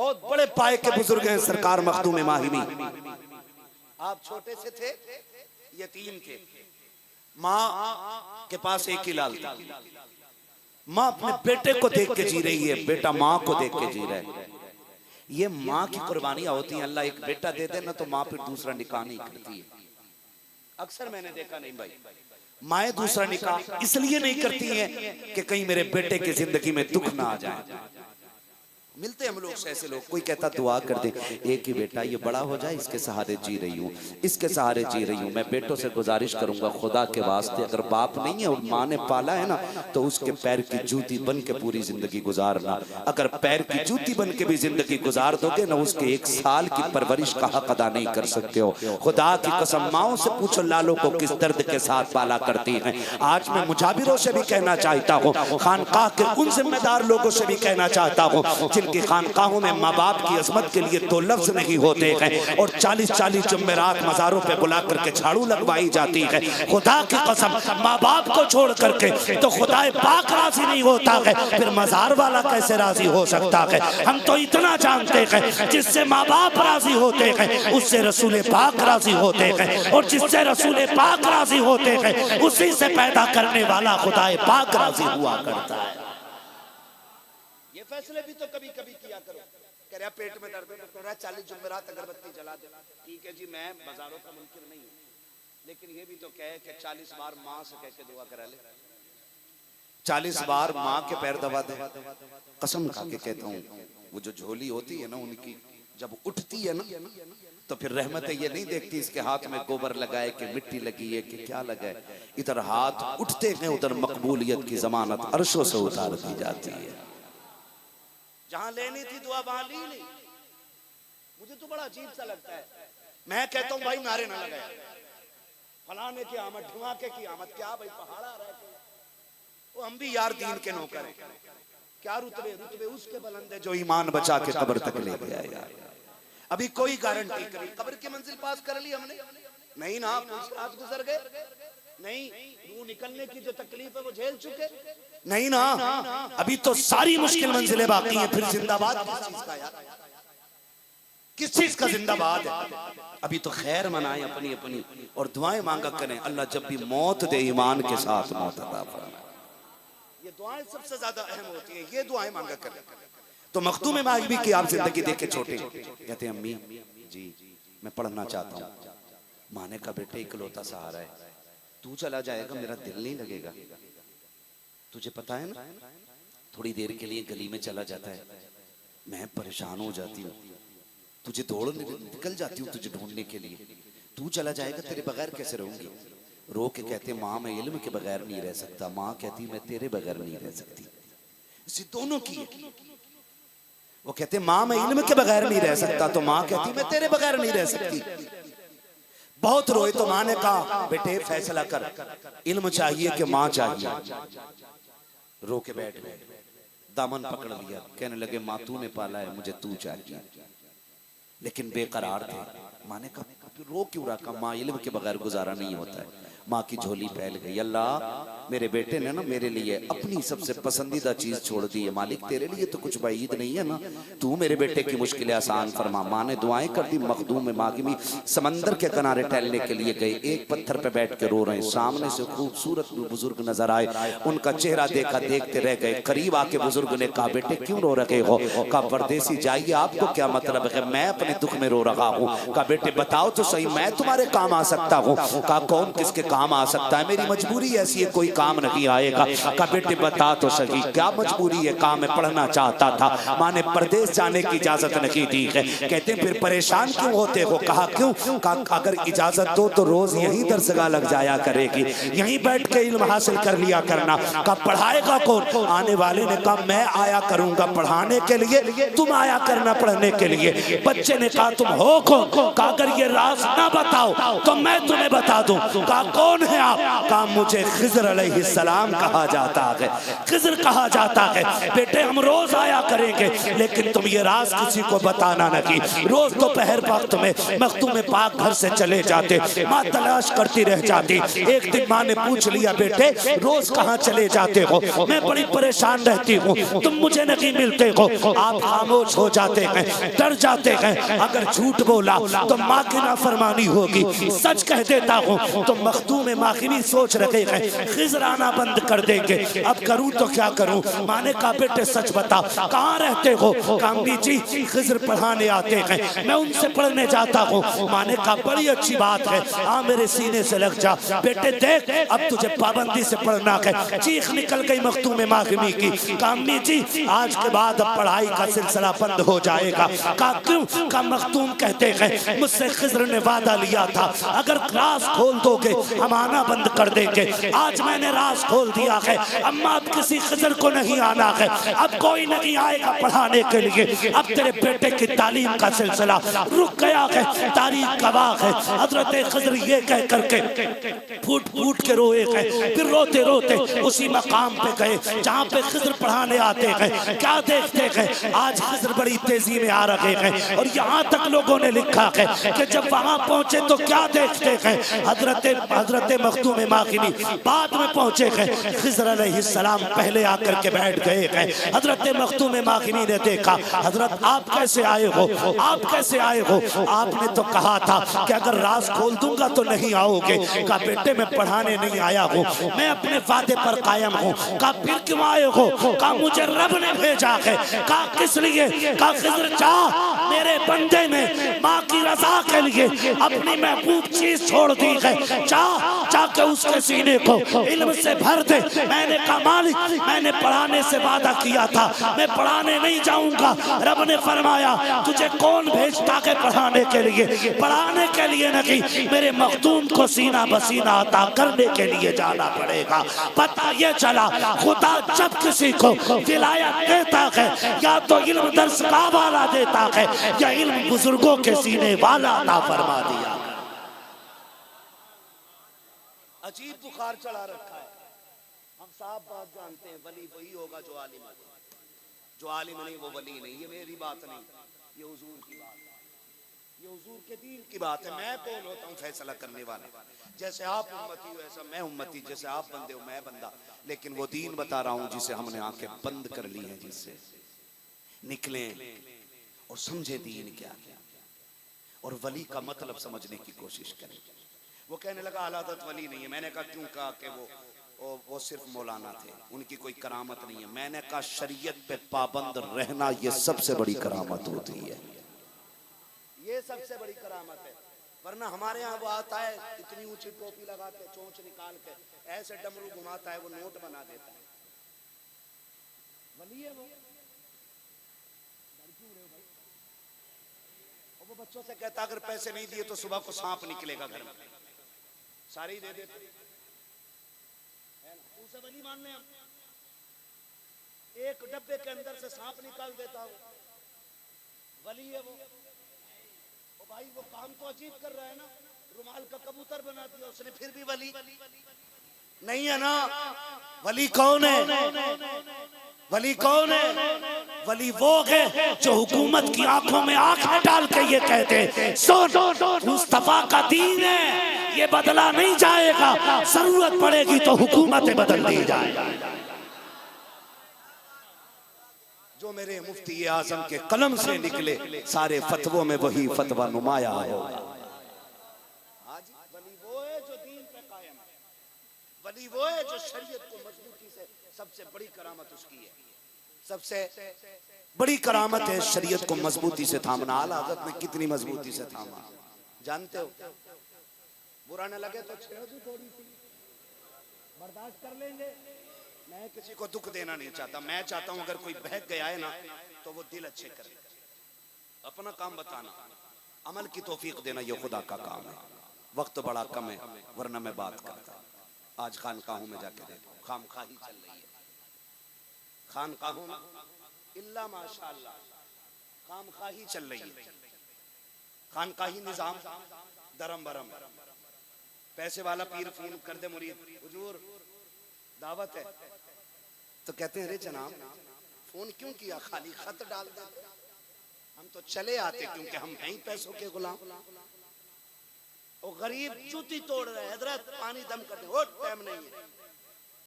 بہت بڑے پائے کے بزرگ ہیں سرکار مخدوم ماہمی. آپ چھوٹے سے تھے, یتیم تھے, ماں کے پاس ایک ہی لال تھا. ماں اپنے بیٹے کو دیکھ کے جی رہی ہے, بیٹا ماں کو دیکھ کے جی رہا ہے. یہ ماں کی قربانیاں ہوتی ہیں. اللہ ایک بیٹا دے دے نا تو ماں پھر دوسرا نکاح نہیں کرتی ہے. اکثر میں نے دیکھا نہیں بھائی, مائیں دوسرا نکاح اس لیے نہیں کرتی ہیں کہ کہیں میرے بیٹے کی زندگی میں دکھ نہ آ جائے. ملتے ہم لوگ سے ایسے لوگ, کوئی کہتا دعا کر دے, ایک ہی بیٹا یہ بڑا ہو جائے, اس کے سہارے جی رہی ہوں, اس کے سہارے جی رہی ہوں. میں بیٹوں سے گزارش کروں گا خدا کے واسطے, اگر باپ نہیں ہے اور ماں نے پالا ہے نا تو اس کے پیر کی جوتی بن کے پوری زندگی گزارنا. اگر پیر کی جوتی بن کے بھی زندگی گزار دو گے نا, اس کے 1 سال کی پرورش کا حق ادا نہیں کر سکتے ہو. خدا کی قسم, ماؤں سے پوچھو لالوں کو کس درد کے ساتھ پالا کرتی ہیں. آج میں مجابروں سے بھی کہنا چاہتا ہوں, خانقاہ کے ان ذمہ دار لوگوں سے بھی کہنا چاہتا ہوں جن کی خانقاہوں میں ماں باپ کی عظمت کے لیے 2 لفظ نہیں ہوتے ہیں اور 40-40 جمعرات مزاروں پہ بلا کر کے جھاڑو لگوائی جاتی ہے. خدا کی قسم, ماں باپ کو چھوڑ کر کے تو خدا پاک راضی نہیں ہوتا ہے, پھر مزار والا کیسے راضی ہو سکتا ہے. ہم تو اتنا جانتے ہیں, جس سے ماں باپ راضی ہوتے ہیں اس سے رسول پاک راضی ہوتے ہیں, اور جس سے رسول پاک راضی ہوتے ہیں اسی سے پیدا کرنے والا خدا پاک راضی ہوا کرتا ہے. یہ فیصلے بھی تو کبھی کبھی کیا کرو. کہہ رہا پیٹ میں درد ہے, کہہ رہا 40 جمعرات اگربتی جلا دے. ٹھیک ہے جی, میں بازاروں کا منکر نہیں ہوں, لیکن یہ بھی تو کہے کہ 40 بار ماں سے کہہ کے دعا کرا لے, 40 بار ماں کے پیر دبا دے. قسم کھا کے کہتا ہوں, وہ جو جھولی ہوتی ہے نا ان کی, جب اٹھتی ہے نا تو پھر رحمتیں یہ نہیں دیکھتی اس کے ہاتھ میں گوبر لگائے کہ مٹی لگی ہے کہ کیا لگائے. ادھر ہاتھ اٹھتے ہیں, ادھر مقبولیت کی ضمانت عرشوں سے اتار دی جاتی ہے. جہاں لینی تھی دعا وہاں لی نہیں. مجھے تو بڑا عجیب سا لگتا ہے. میں کہتا ہوں بھائی نعرے نہ لگائے, فلانے کی آمد, دھماکے کی آمد, کیا بھائی پہاڑ آ رہا ہے. وہ ہم بھی یار دین کے نوکر ہیں. کیا رتبے اس کے بلند ہے جو ایمان بچا کے قبر تک لے گیا یار. ابھی کوئی گارنٹی کری قبر کی منزل پاس کر لی ہم نے نہیں نا, آج گزر گئے نہیں, روح نکلنے کی جو تکلیف ہے وہ جھیل چکے نہیں نا, ابھی تو ساری مشکل منزلیں باقی ہیں. پھر زندہ باد کس چیز کا یار, کس چیز کا زندہ باد ہے. ابھی تو خیر منائیں اپنی اپنی اور دعائیں مانگا کریں, اللہ جب بھی موت دے ایمان کے ساتھ موت عطا فرمائے. یہ دعائیں سب سے زیادہ اہم ہوتی ہیں, یہ دعائیں مانگا کریں. تو مخدوم ماہمی کی آپ زندگی دیکھ کے چھوٹے کہتے ہیں امی جی میں پڑھنا چاہتا ہوں. ماں نے کہا بیٹے اکلوتا سہارا ہے, تو چلا جائے گا میرا دل نہیں لگے گا. تجھے پتا ہے نا تھوڑی دیر کے لیے گلی میں چلا جاتا ہے, میں پریشان ہو جاتی ہوں, تجھے دوڑ نکل جاتی ہوں تجھے ڈھونڈنے کے لیے. تو چلا جائے گا تیرے بغیر کیسے رہوں گی. رو کے کہتے ماں میں علم کے بغیر نہیں رہ سکتا. ماں کہتی میں تیرے بغیر نہیں رہ سکتی. اسی دونوں کی ہے. وہ کہتے ماں میں علم کے بغیر نہیں رہ سکتا, تو ماں کہتی میں تیرے بغیر نہیں رہ سکتی. بہت روئے تو ماں نے کہا بیٹے فیصلہ کر, علم چاہیے کہ ماں چاہیے. رو کے بیٹھ گئے, دامن پکڑ لیا, کہنے لگے ماں تو نے پالا ہے مجھے تو چاہیے. لیکن بے قرار تھے. ماں نے کہا رو کیوں رکھا, ماں علم کے بغیر گزارا نہیں ہوتا ہے. ماں کی جھولی پھیل گئی, اللہ میرے بیٹے نے نا میرے لیے اپنی سب سے پسندیدہ چیز چھوڑ دی ہے, مالک تیرے لیے تو کچھ بعید نہیں ہے نا, تو میرے بیٹے کی مشکلیں آسان فرما. ماں نے دعائیں کر دی. مخدوم ماہمی سمندر کے کنارے ٹہلنے کے لیے گئے, ایک پتھر پہ بیٹھ کے رو رہے ہیں. سامنے سے خوبصورت بزرگ نظر آئے, ان کا چہرہ دیکھا, دیکھتے رہ گئے. قریب آ کے بزرگ نے کہا بیٹے کیوں رو رہے ہو. کہا پردیسی جائیے آپ کو کیا مطلب ہے, میں اپنے دکھ میں رو رہا ہوں. کہا بیٹے بتاؤ تو صحیح میں تمہارے کام آ سکتا ہوں. کہا کون کس کے کام آ سکتا ہے, میری مجبوری ایسی ہے کوئی کام نہیں آئے گا. کہا بیٹے بتا تو صحیح کیا مجبوری ہے. کہا میں پڑھنا چاہتا تھا, ماں نے پردیس جانے کی اجازت نہیں دی ہے. کہتے ہیں پھر پریشان کیوں ہوتے ہو. کہا کیوں. کہا اگر اجازت دو تو روز یہیں درسگاہ لگ جایا کرے گی, یہیں بیٹھ کے علم حاصل کر لیا کرنا. کہا پڑھائے گا کون. آنے والے نے کہا میں آیا کروں گا پڑھانے کے لیے, تم آیا کرنا پڑھنے کے لیے. بچے نے کہا تم ہو کون. کہا اگر یہ راز راز نہ بتاؤ تو میں تمہیں بتا دوں۔ کہا کون ہے آپ؟ کہا مجھے خضر علیہ السلام کہا جاتا ہے، خضر کہا جاتا ہے۔ بیٹے ہم روز آیا کریں گے لیکن تم یہ راز کسی کو بتانا نہیں۔ روز دوپہر وقت میں مختوم پاک گھر سے چلے جاتے، ماں تلاش کرتی رہ جاتی۔ ایک دن ماں نے پوچھ لیا بیٹے روز کہاں چلے جاتے ہو؟ میں بڑی پریشان رہتی ہوں، تم مجھے نہیں ملتے ہو۔ آپ خاموش ہو جاتے ہیں، ڈر جاتے ہیں اگر جھوٹ بولا تو ماں کی نافرمانی ہوگی، سچ کہہ دیتا ہوں تو مختوم ماخمی سوچ رہے ہیں خضر آنا بند کر دیں گے، اب کروں تو کیا کروں؟ ماں نے کہا بیٹے سچ بتا کہاں رہتے ہو؟ کہا امی جی خضر پڑھانے آتے ہیں، میں ان سے پڑھنے جاتا ہوں۔ ماں نے کہا بڑی اچھی بات ہے، آ میرے سینے سے لگ جا۔ بیٹے دیکھ اب تجھے پابندی سے پڑھنا ہے۔ چیخ نکل گئی مختوم ماخمی کی، کہا امی جی آج کے بعد اب پڑھائی کا سلسلہ بند ہو جائے گا۔ کہا کیوں؟ کہا مختوم کہتے ہیں مجھ سے خضر نے وعدہ لیا تھا اگر راز کھول دو گے ہم آنا بند کر دیں گے۔ آج میں نے راز کھول دیا ہے، اما اب کسی خضر کو نہیں آنا ہے، اب کوئی نہیں آئے گا پڑھانے کے لیے۔ اب تیرے بیٹے کی تعلیم کا سلسلہ رک گیا ہے، تاریخ گواہ ہے۔ حضرت خضر یہ کہہ کر کے پھوٹ پھوٹ کے روئے گئے، پھر روتے روتے اسی مقام پہ گئے جہاں پہ خضر پڑھانے آتے ہیں۔ کیا دیکھتے ہیں؟ آج خضر بڑی تیزی میں آ رہے ہیں اور یہاں تک لوگوں نے لکھا ہے کہ جب وہاں پہنچے تو کیا دیکھتے ہیں؟ حضرت مختوم ماخمی بعد میں پہنچے ہیں، خضر علیہ السلام پہلے آ کر کے بیٹھ گئے ہیں۔ حضرت مختوم ماخمی نے دیکھا حضرت آپ کیسے آئے ہو؟ آپ کیسے آئے ہو؟ آپ نے تو کہا تھا کہ اگر راز کھول دوں گا تو نہیں آؤ گے۔ کہا بیٹے میں پڑھانے نہیں آیا ہوں، میں اپنے وعدے پر قائم ہوں۔ کہا پھر کیوں آئے ہو؟ کہا مجھے رب نے بھیجا ہے۔ کہا کس لیے؟ کہا خضر جا میرے بندے نے ماں کی رضا کے لیے اپنی محبوب چیز چھوڑ دی ہے، جا کے اس کے سینے کو علم سے بھر دے۔ میں نے کہا مالک میں نے پڑھانے سے وعدہ کیا تھا، میں پڑھانے نہیں جاؤں گا۔ رب نے فرمایا تجھے کون بھیجتا ہے پڑھانے کے لیے؟ پڑھانے کے لیے نہیں، میرے مخدوم کو سینہ بسینہ عطا کرنے کے لیے جانا پڑے گا۔ پتہ یہ چلا خدا جب کسی کو ولایت دیتا ہے یا تو علم درس کا والا دیتا ہے یا علم بزرگوں کے سینے والا عطا فرما دیا۔ عجیب بخار چڑھا رکھا ہے۔ ہم صاحب بات جانتے ہیں ولی وہی ہوگا جو عالم ہے، جو عالم نہیں وہ ولی نہیں۔ یہ میری بات نہیں، یہ حضور کی بات ہے، یہ حضور کے دین کی بات ہے۔ میں کون ہوتا ہوں فیصلہ کرنے والا؟ جیسے آپ امتی ہو ایسا میں امتی، جیسے آپ بندے ہو میں بندہ، لیکن وہ دین بتا رہا ہوں جسے ہم نے آنکھیں بند کر لی ہیں، جس سے نکلیں اور سمجھے دین کیا کیا اور ولی کا مطلب سمجھنے کی کوشش کریں۔ وہ کہنے لگا اعلیٰ حضرت ولی نہیں ہے۔ میں نے کہا کیوں؟ کہا کہ وہ صرف مولانا تھے، ان کی کوئی کرامت نہیں ہے۔ میں نے کہا شریعت پہ پابند رہنا یہ سب سے بڑی کرامت ہوتی ہے، یہ سب سے بڑی کرامت ہے۔ ورنہ ہمارے ہاں وہ آتا ہے اتنی اونچی ٹوپی لگا کے چونچ نکال کے ایسے ڈمرو گھماتا ہے، وہ نوٹ بنا دیتا ہے، ولی ہے وہ؟ وہ بچوں سے کہتا اگر پیسے نہیں دیے تو صبح کو سانپ نکلے گا گھر میں، ساری دے دیتے اسے ولی مان لیں ہم؟ ایک ڈبے کے اندر سے سانپ نکال دیتا ہو، ولی ہے وہ؟ بھائی وہ کام تو عجیب کر رہا ہے نا، رومال کا کبوتر بنا دیا اس نے، پھر بھی ولی نہیں ہے نا۔ ولی کون ہے؟ ولی کون ہے؟ ولی وہ ہے جو حکومت کی آنکھوں میں آنکھیں ڈال کے یہ کہتے ہیں سن مصطفیٰ کا دین ہے، یہ بدلا نہیں جائے گا، ضرورت پڑے گی تو حکومتیں بدل دی جائے گا۔ جو میرے مفتی اعظم کے قلم سے نکلے سارے فتووں میں وہی فتوہ نمایاں ہوگا۔ آج ولی وہ ہے جو دین پہ قائم ہے، ولی وہ ہے جو شریعت کو مضبوطی سے، سب سے بڑی کرامت اس کی ہے، سب سے بڑی کرامت ہے شریعت کو مضبوطی سے تھامنا۔ اعلیٰ حضرت نے کتنی مضبوطی سے تھاما جانتے ہو؟ برا نہ لگے تو چھیڑ دو تھوڑی سی، برداشت کر لیں گے۔ میں کسی کو دکھ دینا نہیں چاہتا، میں چاہتا ہوں اگر کوئی بہک گیا ہے نا تو وہ دل اچھے کرے، اپنا کام بتانا، عمل کی توفیق دینا یہ خدا کا کام ہے۔ وقت بڑا کم ہے ورنہ میں بات کرتا۔ آج خانقاہوں میں جا کے دیکھو خامخواہی چل رہی ہے، خانقاہوں میں اللہ ماشاءاللہ خامخواہی چل رہی ہے، خانقاہی نظام درم برم. پیسے والا پیر فون کر دے مرید حضور دعوت ہے تو کہتے ہیں ارے جناب فون کیوں کیا, خالی خط ڈال دیں, ہم تو چلے آتے کیونکہ ہم ہیں ہی پیسوں کے غلام. وہ غریب جوتی توڑ رہے ہیں, حضرت پانی دم کر دیں, وہ ٹائم نہیں ہے.